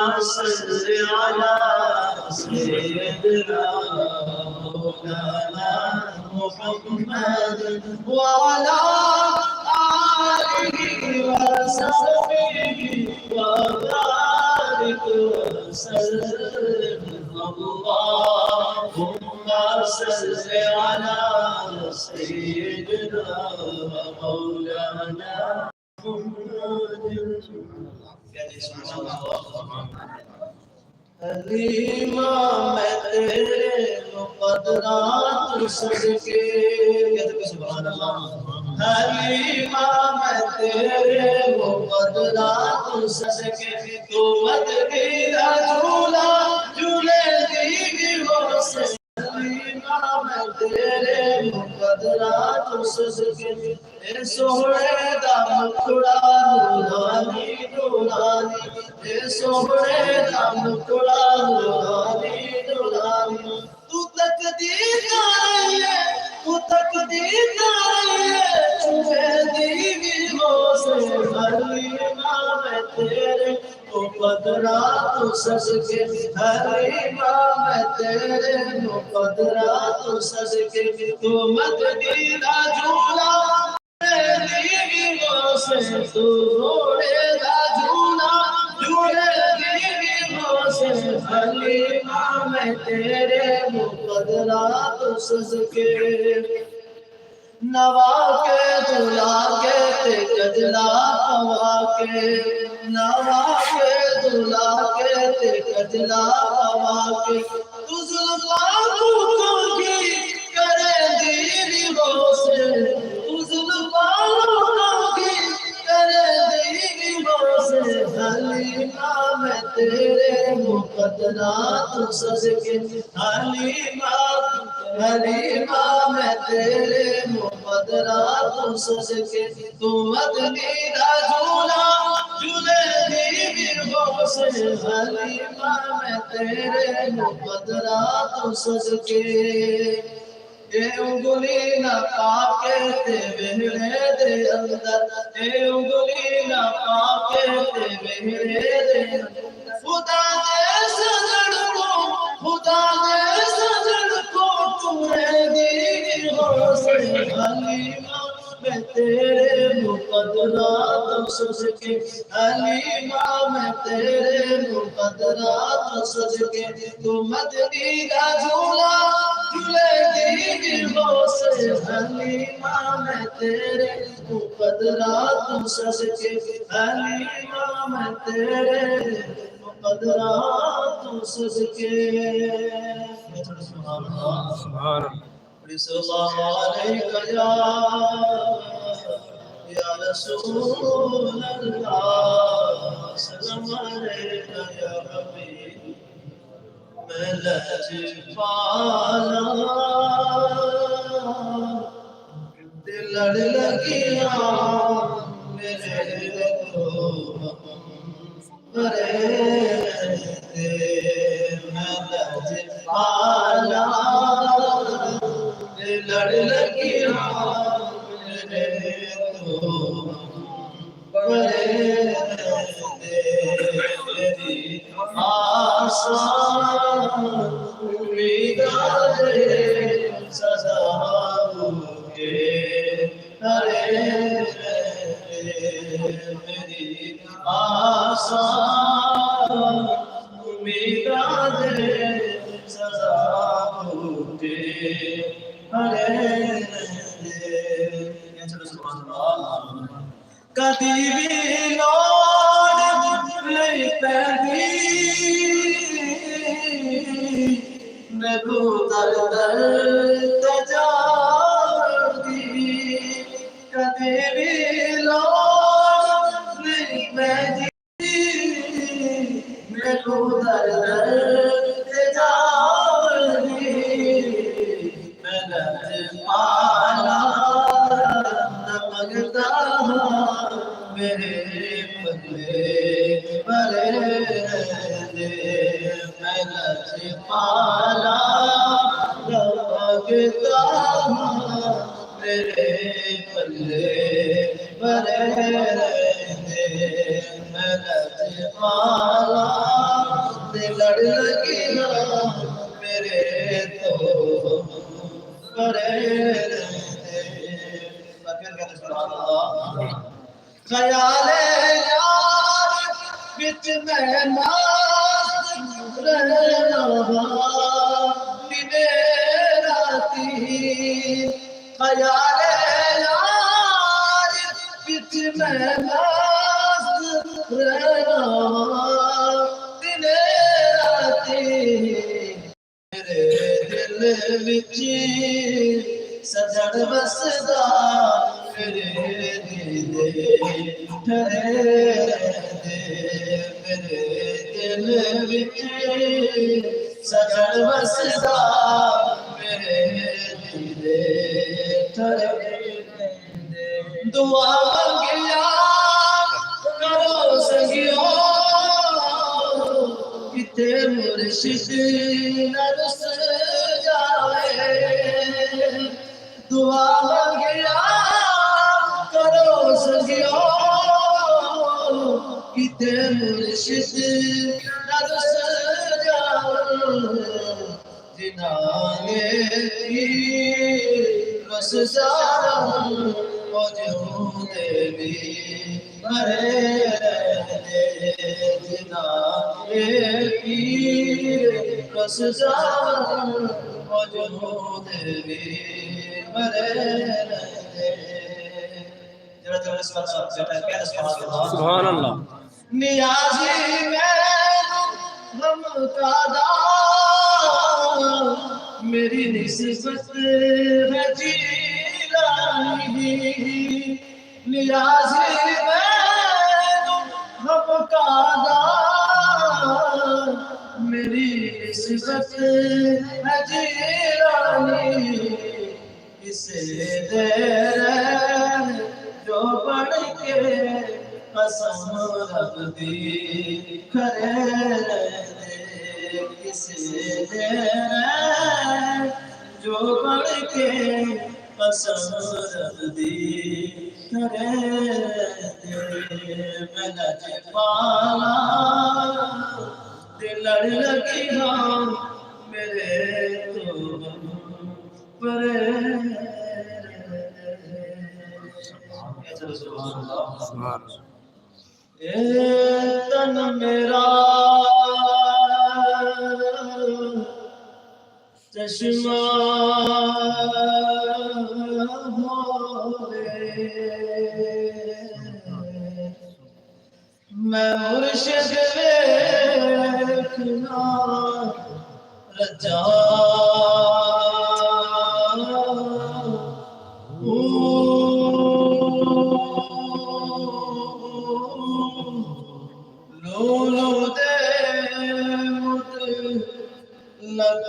صل على سيدنا مولانا محمد وعلى آله وصحبه وبارك وسلم اللهم صل على سيدنا مولانا محمد हलीमा मैं तेरे मुक़द्दरात सदके हलीमा मैं तेरे मुक़द्दरात सदके तू मत गिरा झूला झूले दी वो से हलीमा मैं तेरे मुक़द्दरात सदके ए सोहरे दा मुखड़ा नूरानी नूरानी ए सोहरे दा मुखड़ा नूरानी नूरानी तू तकदीर का है तू तकदीर का है छुपे दीवी हो से हलीमा मैं तेरे मुक़द्दरात सदके हलीमा मैं तेरे मुक़द्दरात सदके तू मत गिरा झूला तू घोड़ेगा झूला झूलेगी वो से हलीमा मैं तेरे मुक़द्दरात सदके नवा के दुला के ते कजला पवा के नवा के दुला के ते कजला पवा के तू जुल्फां की करे दीवी हो से तू जुल्फां की करे दीवी हो से हलीमा मैं तेरे मुक़द्दरात सदके हलीमा हलीमा मैं तेरे मुक़द्दरात सदके तू मत गिरा झूला झूले दीवी हो से हलीमा मैं तेरे मुक़द्दरात सदके ए उंगली ना पाके ते वेहड़े दे अंदर ए उंगली ना पाके ते वेहड़े दे खुदा दे सजन को तूने दी हो से हलीमा मैं तेरे मुक़द्दरात सदके हलीमा मैं तेरे मुक़द्दरात सदके तू मत गिरा झूला झूले दीवी हो से हलीमा मैं तेरे मुक़द्दरात सदके हलीमा मैं तेरे मुक़द्दरात सदके सुभान अल्लाह सल्लल्लाहु अलैहि या रसूल अल्लाह सल्लल्लाहु अलैहि या हबीब मैं लजपाला दिल लगिया मेरे को करे मैं लजपाला लड़ लगी मेरे तो बड़े तेरी आसान उम्मीद सदा के हरे मेरी आसान उम्मीद सदा के कदी भी लोड़ नहीं पैदी मैं को दर दर तजादी कदी भी लोड़ नहीं पैदी मैं को दर दर तजादी मैं लजपाला लगता मेरे पल्ले भरे दे मैं लजपाला लगता मेरे पल्ले भरे दे लजपाला ते लड़ लगी ना मेरे तो करे रहते। फिर कहते सुभान अल्लाह। ख्याले यार बिच मैं नाच रहना दिने राती। ख्याले यार बिच मैं नाच रहना दिने राती। मेरे दिल विच सजन बसदा मेरे दीदे ठहरे रहंदे। मेरे दिल विच सजन बसदा मेरे दीदे ठहरे रहंदे। दुआ मंगिया करो सगियो किते मुर्शिद न रुस जावे। दुआ मंगिया करो सगियो किते मुर्शिद न रुस जावे। जिनांगे रुस जावे मौजूद भी मरे रहते। जिनांगे रुस जावे मौजूद भी मरे रहते। जरा जरा इसका बेटा क्या सुभान अल्लाह। नियाज़ी मैनू गम कादा मेरी निस्बत है जीलानी। नियाज़ी मैनू गम कादा मेरी निस्बत है जीलानी। इसे दे जो बढ़ के कसम रब दी करे रहंदे। किसे दे जो बढ़ के कसम रब दी करे रहंदे। मैं लजपाला ते लड़ लगी हाँ मेरे तो परे। तन मेरा चश्मा होवे मैं मुर्शिद देखना रजा। लोलो दे मुत लख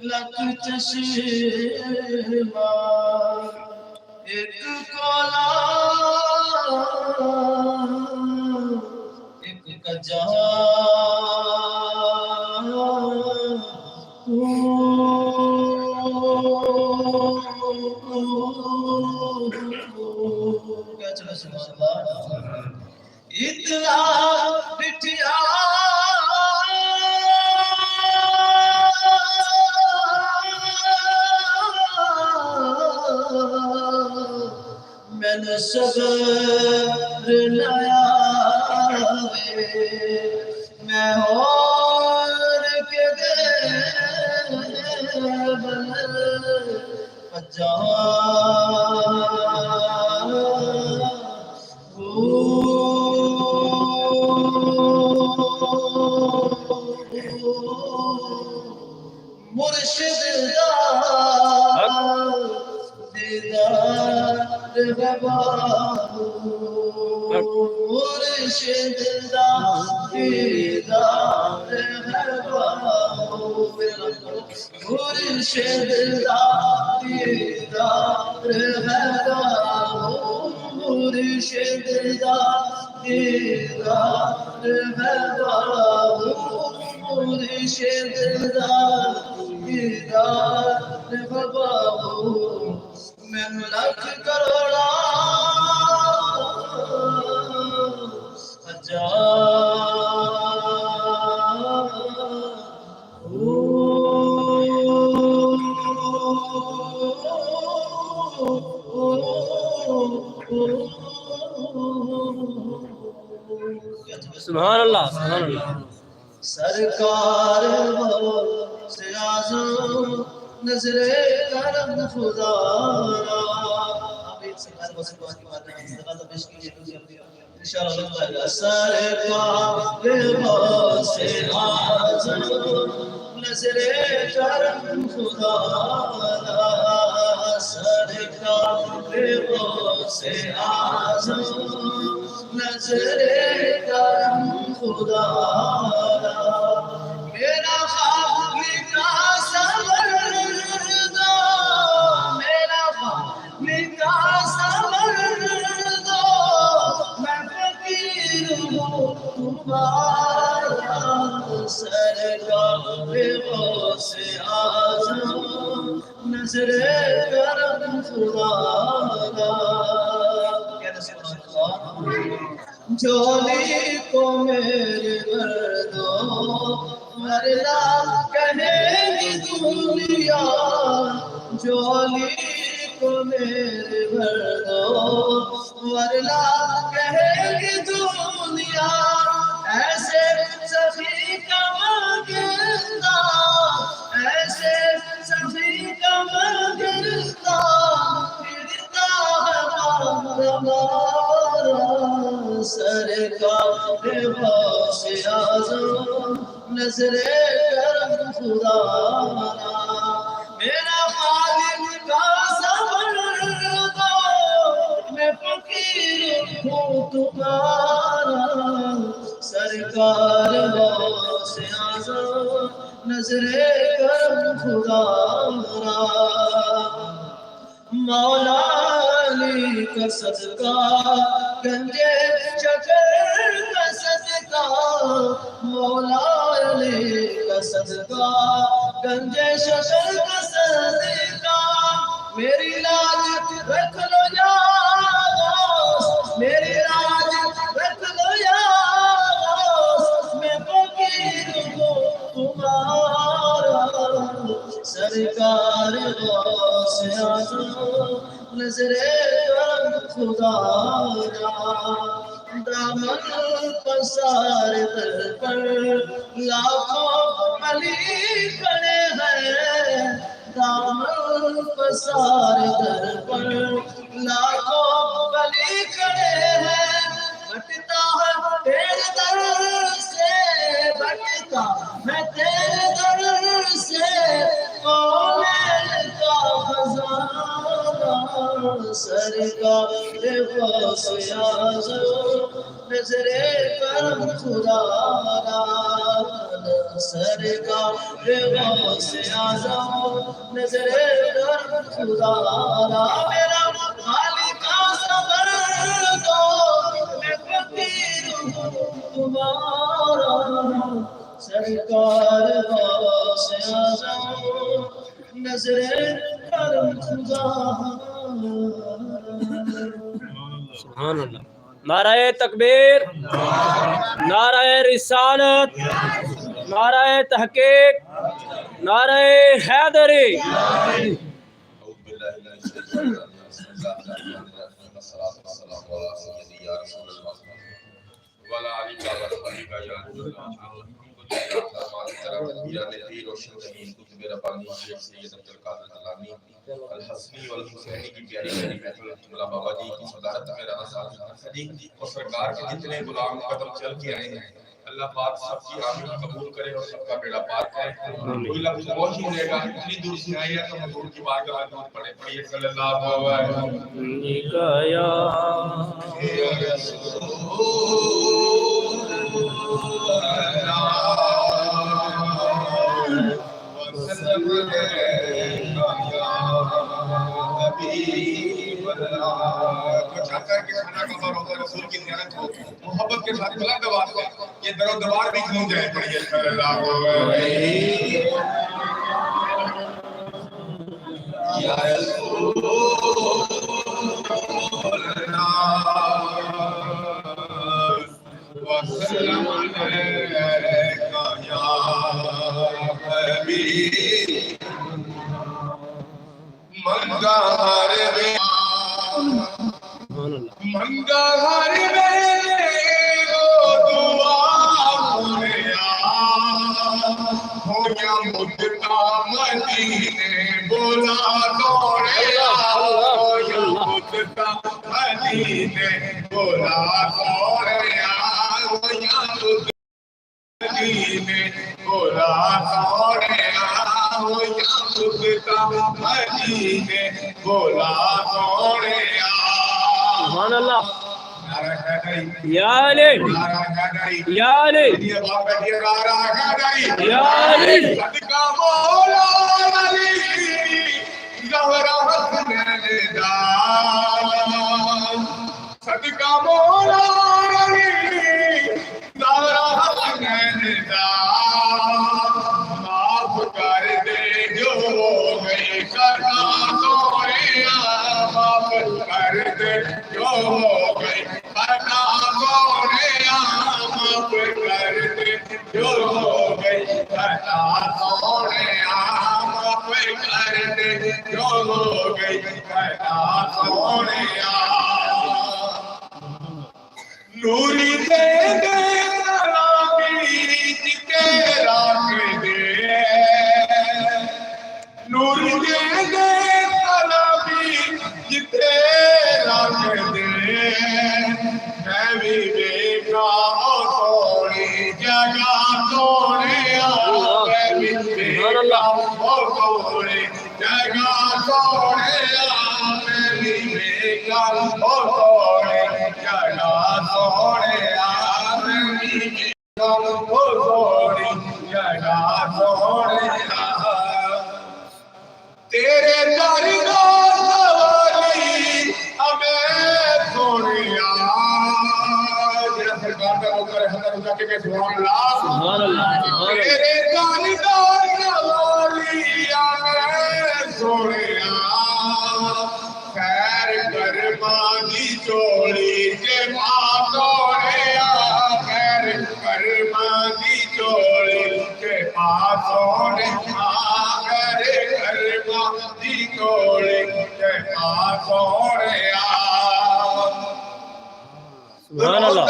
लख चश्मा एक कोला एक कजा। क्या चलो सुभान अल्लाह। इतना बिटिया मैंने सब्र लाया मैं और के दे बजा। मुर्शिद दीदार बाबू मुर्शिद दीदार बाबू मुर्शिद दीदार बाबू मुर्शिद दीदार बाबू मुर्शिद दीदार बाबू। मैनू लख करोड़ा अल्लाह सुभान अल्लाह। सरकार वो से आज़म नजरे करम खुदा इंशाअल्लाह। सरकार वो से आज़म नजरे करम खुदा सरकार वो से आज़म नजरे करम खुदा मेरा ख्वाब मिटा सबर दो मेरा ख्वाब मिटा सबर दो मैं फकीर हूँ तुम्हारा सरकार वो से आज़म नजरे करम खुदा जोली को मेरे मर्दो मरना कहेगी दुनिया जोली को मेरे मर्दो मरना कहेगी दुनिया ऐसे सभी का मांगता ऐसे सभी का मांगता फिरता है सरकार वो से आज़म नजरे करम खुदा मेरा खालिक का सबर दो मैं फकीर हूँ तुम्हारा सरकार वो से आज़म नजरे करम खुदा मौला अली का सदका गंजे शकर का सदका मौला अली का सदका गंजे शकर का सदका मेरी लाज रख लो यार मेरी लाज रख लो यार मैं फकीर हूँ तुम्हारा सरकार वो से आज़म नजरे करम खुदा दामन पसार दर पर लाखों अली खड़े हैं दामन पसार दर पर लाखों अली खड़े हैं बटता है तेरे दर से बटता मैं तेरे दर से सरकार वो से आज़म नजरे करम खुदा सरकार वो से आज़म नजरे करम खुदा मेरा खालिक का सबर दो मैं फकीर हूँ तुम्हारा सरकार वो से आज़म नजरे करम खुदा सुभान अल्लाह। नाराए तकबीर नाराए रिसालत नाराए तहकीक नाराए हैदरी बाबा जी की सदारत में रहा और सरकार के जितने गुलाम कदम चल के आए हैं अल्लाह पाक सबकी आमीन कबूल करे और सबका बेड़ा पार करे। कोई लफ्ज बहुत ही लेगा इतनी दूर से आए हैं तो हुजूर की बारगाह में दूर पड़े पढ़िए सल्लल्लाहु अलैहि चाहता है कि खाना कबा रोज़ा रसूल की ज़ियारत हो मोहब्बत के साथ बुलंद आवाज़ से ये दरो दवार भी गूंज जाए पढ़िए सल्लल्लाहु अलैहि या रसूल वसल्लम अलैका या हबीब मंगार में मंगार में दुआ मदीने बोला सोने या मुस्तफा मदीने बोला सोने या मदीने बोला सोने या मुस्तफा मदीने बोला सोने या सुभान अल्लाह या अली या अली या अली सदका मौला अली ज़हरा हसनैन दा सदका मौला अली ज़हरा हसनैन दा माफ कर दे जो हो गई करना सोनिया माफ कर दे जो हो गई करना सोनिया माफ कर दे जो हो गई करना सोनिया माफ कर दे जो हो गई करना सोनिया नूरी दे दे सलामी जिते राख दे नूरी दे दे सलामी जिते राख दे मैं भी देखा ओ सोनी जगह सोने मैं भी देखा ओ सोनी जगह सोने मैं भी देखा ओ सोनी जगह सोने मैं भी देखा ओ सोनी जगह सोने तेरे दरगाह सवाली हमें सोनिया तेरा सरकार का होकर हज़रत उठा के सुभान अल्लाह तेरे दरगाह सवाली हमें सोनिया खैर करमानी चोली के पास सोनिया खैर करमानी चोली के पास सोनिया दी कोड़े के पास सोनिया सुभान अल्लाह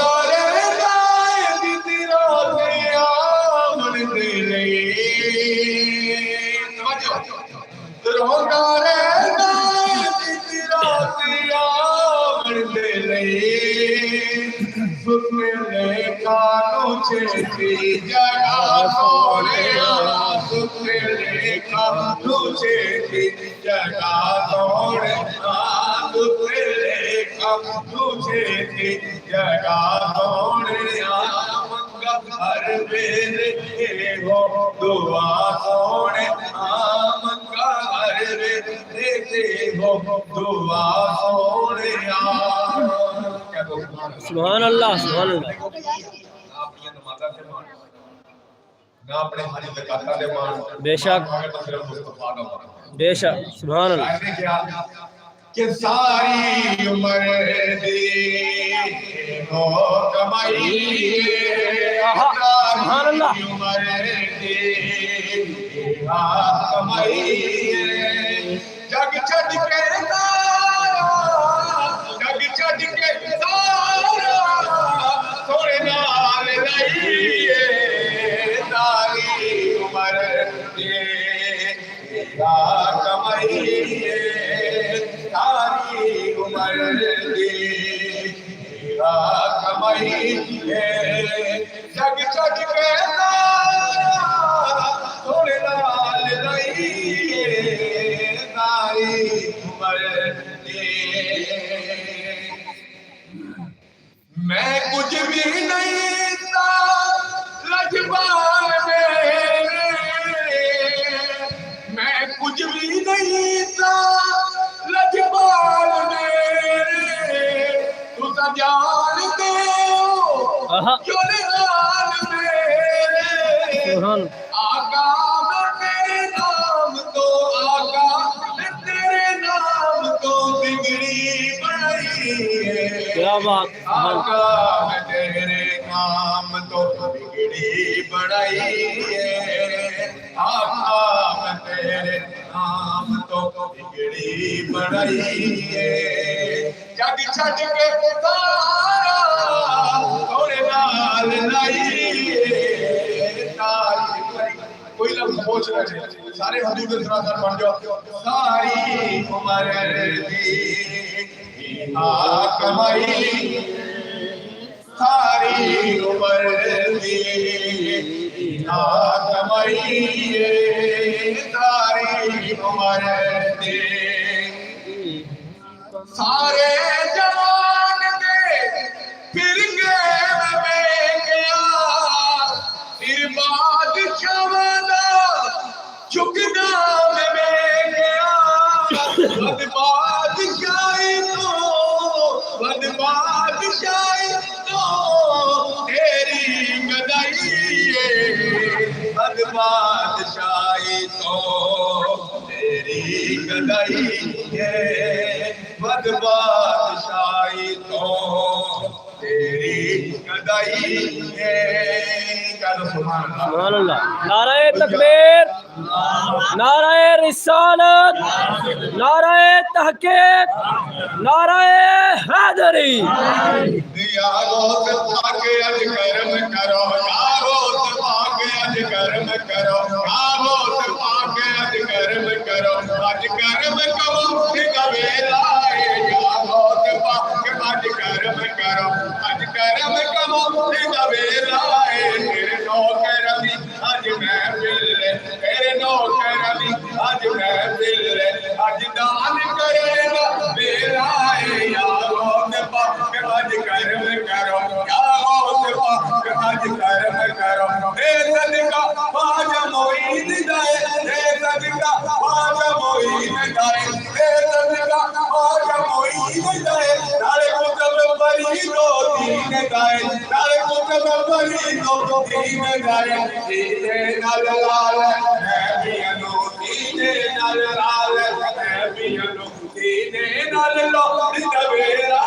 छेती जगह सोनिया सुखले कानू छेती जगह सोनिया सुखले कानू छेती जगह सोनिया मंगा हर वेले हो दुआ सोनिया मंगा हर वेले हो दुआ सोनिया सुभान अल्लाह सुभान अल्लाह ना अपने हाजी ज़कात दे मान बेशक तो सिर्फ मुस्तफा का मान बेशक सुभान अल्लाह ऐसे क्या कि सारी उम्र दी हो कमाई सुभान अल्लाह उम्र दी हा कमाई जग छड़ के सारा जग छड़ के सारा थोड़े नाल नहीं सारी उम्र दी हा कमाई सारी उम्र दी हा कमाई जग छड़ के थोड़े नाल नहीं सारी उम्र दी मैं कुछ भी नहीं था लजबान में मैं कुछ भी नहीं था लजबान में तू सब जानते हो जो निहाल में सुभान आका मैं तेरे नाम तो आका मैं तेरे नाम तो बिगड़ी बनाई है क्या बात आका मैं तेरे नाम तो बिगड़ी बनाई है आका मैं तेरे नाम तो बिगड़ी बनाई है जग छड़ के सारा थोड़े नाल लाई कोई लफ्ज़ पहुंच रहे हैं सारे हदूद सरासर बन जाओ सारी उम्र दी कमाई सारी उम्र दी कमाई सारी उम्र दी सारे जवान दे फिर गए मैं गया फिर बादशाह झुकना मैं गया बद बादशाही तो तेरी गदाई बद बादशाही तो तेरी गदाई बद बादशाही तो तेरी गदाई सुभान अल्लाह। नाराए तकबीर, नाराए रिसालत, नाराए तहकीक, नाराए हैदरी। यारो पाके अज कर्म करो यारो पाके अज कर्म करो यारो पाके अज कर्म करो अज कर्म करो वेला यारो पाके अज कर्म करो अज कर्म करो वेला तेरे नौकर भी अज महफिल तेरे नौकर भी अज महफिल अज दान करेगा वेला यारो पाके अज कर्म करो यारो पाके अज कर्म करो हे सदका ख्वाजा मोईन जाए हे सदका ख्वाजा मोईन जाए हे सदका ख्वाजा मोईन जाए नारे कुतुब बरी दो तीन जाए नारे कुतुब बरी दो तीन जाए सीधे नल लाल है पियनो सीधे नल लाल है पियनो सीधे नल लो दवेरा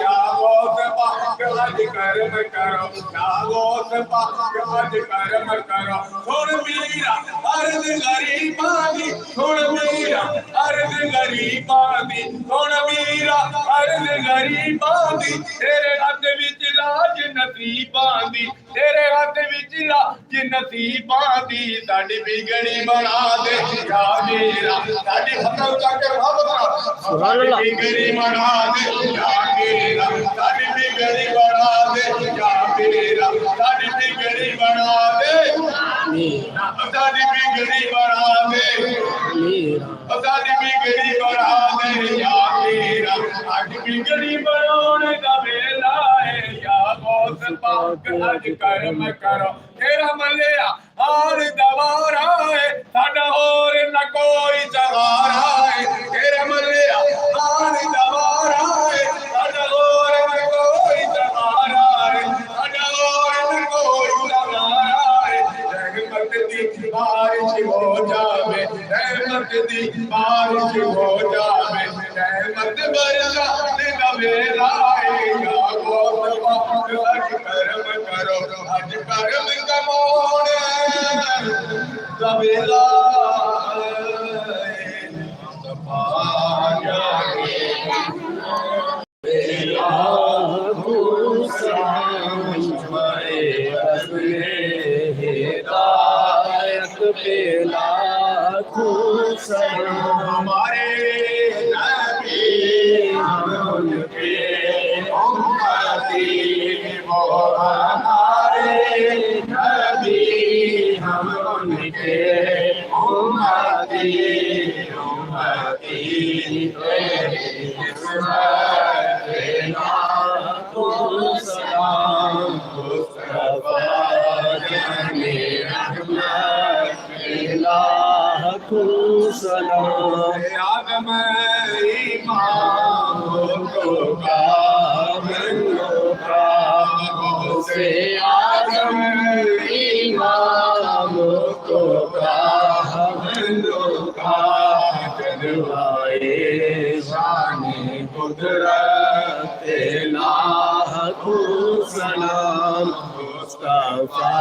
यारो पाक अज कर्म करो यारो पाक अज कर्म करो सुन मीरा अर्ज गरीबां दी सुन मीरा अर्ज गरीबां दी सुन मीरा अर्ज गरीबां दी तेरे हथ विच लाज नसीबां दी तेरे हथ विच लाज नसीबां दी साडी बिगड़ी बना दे या मीरा साडी हथों तक सुभान अल्लाह। बिगड़ी बना दे या मीरा साडी बिगड़ी बना दे या मीरा साडी बिगड़ी बना दे साडी बिगड़ी बना दे साडी बिगड़ी बना दे या मीरा आज बिगड़ी बनाने दा वेला है या गौस पाक अज कर्म करो तेरा मलिया हार दवारा है साडा होर न कोई सहारा है तेरा मलिया हार दवारा है साडा होर न कोई सहारा है साडा होर न कोई सहारा है रहमत दी बारिश हो जावे रहमत दी बारिश हो जावे रहमत बरसा दे वेला है या गौस पाक अज कर्म करो अज कर्म कमाने दा वेला सफा जागे वेला गुस्साए असले हिदायत पेला खुसलाम हमारे नबी हम उनके उम्मती वो हमारे नबी हम उनके उम्मती उम्मती सलाम मुस्तफा जाने रहमत सलाम आदम इमाम को कामलों से आदम इमाम को कामलों का जलवाए शाने कुदरत लाखों सलाम मुस्तफा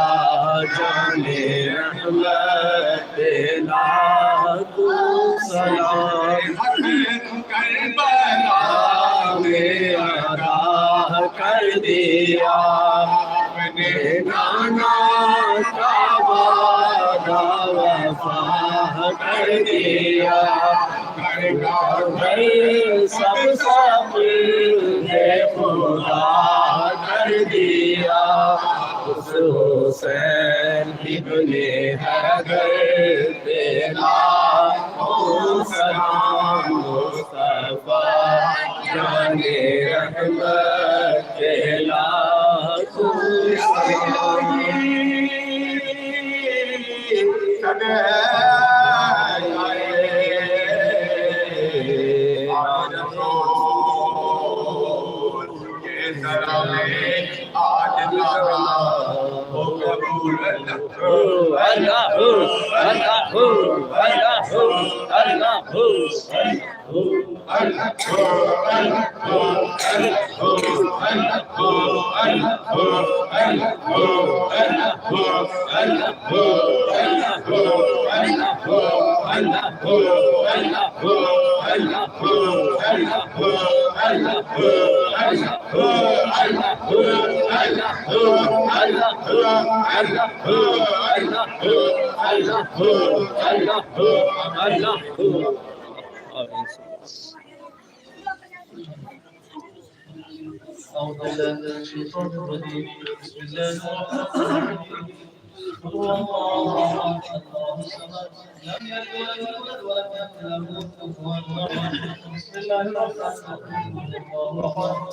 जाने रहमत लाखों सलाम करबला में अदा कर दिया अपने नाना का वादा वफा कर दिया सब खुदा कर दिया उस हुसैन इब्ने हैदर तेरा सलाम मुस्तफा जाने रहमत तेरा أعوذ بالله من الشيطان الرجيم بسم الله الرحمن الرحيم قل هو الله أحد الله الصمد لم يلد ولم يولد ولم يكن له كفوا أحد بسم الله الرحمن الرحيم الله أحد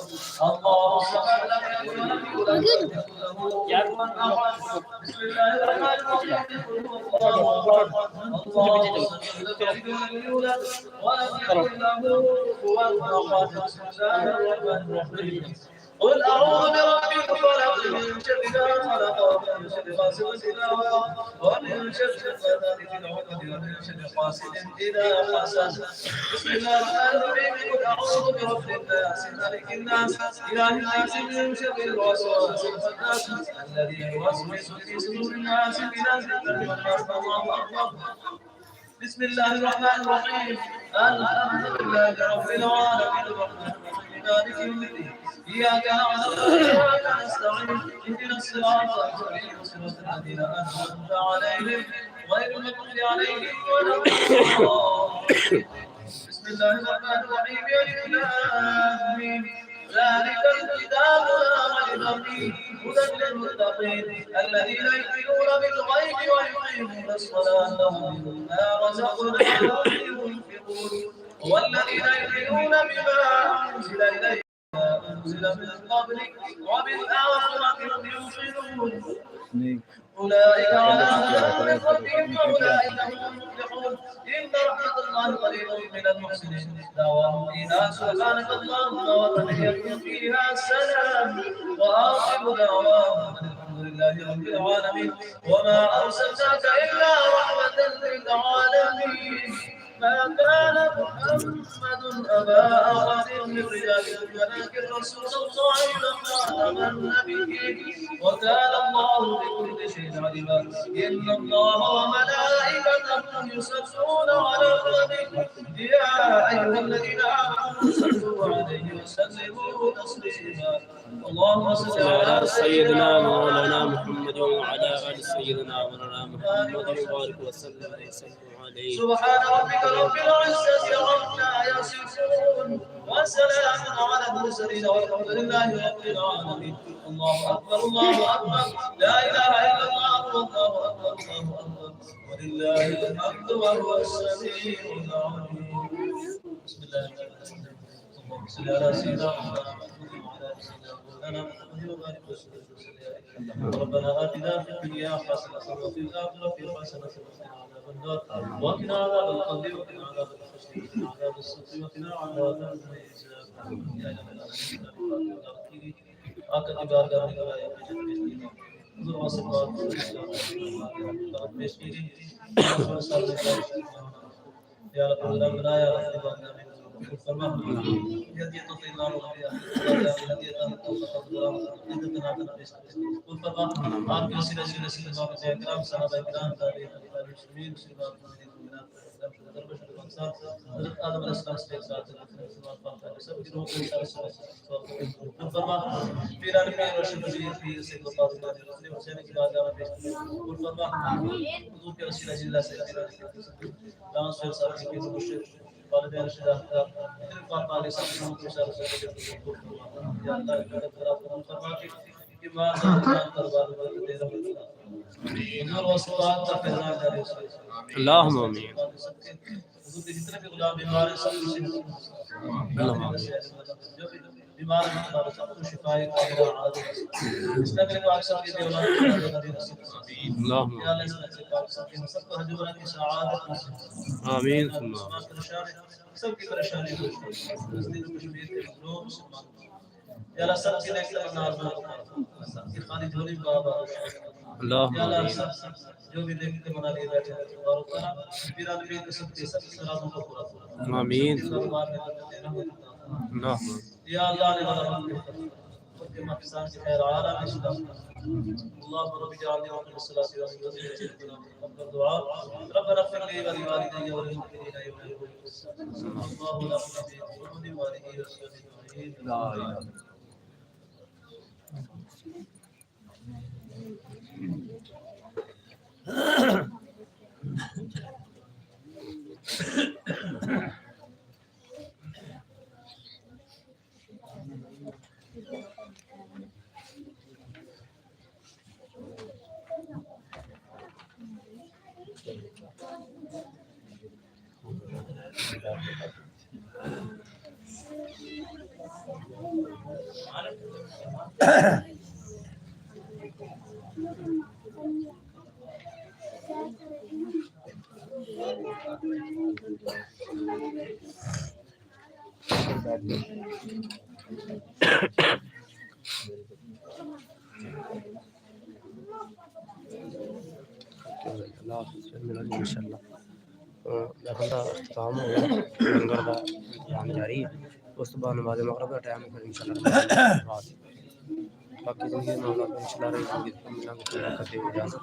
الله الصمد لم يلد ولم يولد ولم يكن له كفوا أحد بسم الله الرحمن الرحيم قل هو الله أحد الله الصمد لم يلد ولم يولد ولم يكن له كفوا أحد بسم الله الرحمن الرحيم قل أعوذ برب الفلق من شر ما خلق ومن شر غاسق إذا وقب ومن شر النفاثات في العقد ومن شر حاسد إذا حسد بسم الله الرحمن الرحيم قل أعوذ برب الناس ملك الناس إله الناس من شر الوسواس الخناس الذي يوسوس في صدور الناس من الفتنة والناس الله أكبر بسم الله الرحمن الرحيم الحمد لله رب العالمين الرحمن الرحيم مالك يوم الدين إياك نعبد وإياك نستعين اهدنا الصراط المستقيم صراط الذين أنعمت عليهم غير المغضوب عليهم ولا الضالين بسم الله الرحمن الرحيم ألف لام ميم ذلك الكتاب لا ريب فيه هدى للمتقين الذين يؤمنون بالغيب ويقيمون الصلاة ومما رزقناهم ينفقون والذين يؤمنون بما أنزل إليك أنزل من قبلك وبالآخرة هم يوقنون أولئك على هدى من ربهم وأولئك هم المفلحون إن رحمة الله قريب من المحسنين دعواهم فيها سبحانك اللهم وتحيتهم فيها السلام وآخر دعواهم الحمد لله رب العالمين وما أرسلناك إلا رحمة للعالمين ما كان محمد أبا أحد من رجالكم ولكن رسول الله وخاتم النبيين وكان الله بكل شيء عليما إن الله وملائكته يصلون على النبي يا أيها الذين آمنوا صلوا عليه وسلموا تسليما اللهم صل على سيدنا مولانا محمد وعلى آل سيدنا مولانا محمد وبارك وسلم عليه. سبحان ربك رب العزة عما يصفون وسلام على المرسلين والحمد لله رب العالمين. الله أكبر الله أكبر لا إله إلا الله والله أكبر الله أكبر ولله الحمد وهو السميع العليم. بسم الله الرحمن الرحيم. اللهم صل على سيدنا محمد وعلى آل سيدنا مولانا محمد وبارك وسلم. ربنا آتنا في الدنيا حسنة وفي الآخرة حسنة وقنا عذاب القبر وقنا عذاب الحشر وقنا عذاب الصدق وقنا عذاب الحساب يا رب العالمين. آقا की बारगाह में गवाया हुजूर वसल्लल्लाहु अलैहि वसल्लम पेश कीजिए या रब बनाया अपने बारगाह में कबूल फरमा यदि तो इल्लाह रब्बिया यदि तो तफद्दुल यदि तो नादन कबूल फरमा आपके वसीले से इमाम इकराम सहाबा इकराम ताबईन ताबईन मुस्लिमान मुमिनात दरवेश अंसार हज़रत आदम अलैहिस्सलाम से साथ मुसलमान पाक सब की रूह को कबूल फरमा पीरान पीर रोशन वजीर पीर से को फातिमा ने हुसैन की बारगाह में पेश कबूल फरमा हुजूर के वसीले से पीरान दान से सब की मुर्शिद वालिदैन से इतने पाक वाले सब को सारे से कबूल फरमा या अल्लाह इबादत कबूल फरमा कि मां जान दरबार में दे रहा हुजूर वसलात का फैजान जारी हो अल्लाहुम्मा आमीन हुजूर के जितने भी गुलाम बीमार हैं सब किसी जो भी बीमार हैं हमारे सबको शिफाए कामिला आजिल इस्लाम के पाक सब की औलाद को नबी नसीब अल्लाहुम्मा या अल्लाह इस्लाम के पाक सब की सबको हजूर की सआदत नसीब आमीन सबकी परेशानी दूर कर नजदीक कश्मीर के लोग मुसलमान या अल्लाह सबकी नेक नाज सबकी खाली झोली को आबाद या अल्लाह सब जो भी देख के बना लिए बैठे हैं और ताला पीरान पीर के सब सलामों को पूरा करो आमीन दरबार में रहमत अल्लाहुम्मा या अल्लाह ने बना के मफसान के खैर आला में इस्लाम اللهم رب اجعلني وقت الصلاة والسلام قبل الدعاء ربنا اغفر لي ولوالدي وللمؤمنين يوم يقوم الحساب الله لا محمد وآله وصحبه أجمعين لا إله इंशाअल्लाह लखनदा इख्तिताम हो गया लंगर का इंतजाम जारी है उस तो बाद नमाज मगरिब का टाइम फिर इंशाअल्लाह बाकी जिंदगी में अल्लाह इंशाअल्लाह रही जिंदगी में मिलांगे तो करते इजाजत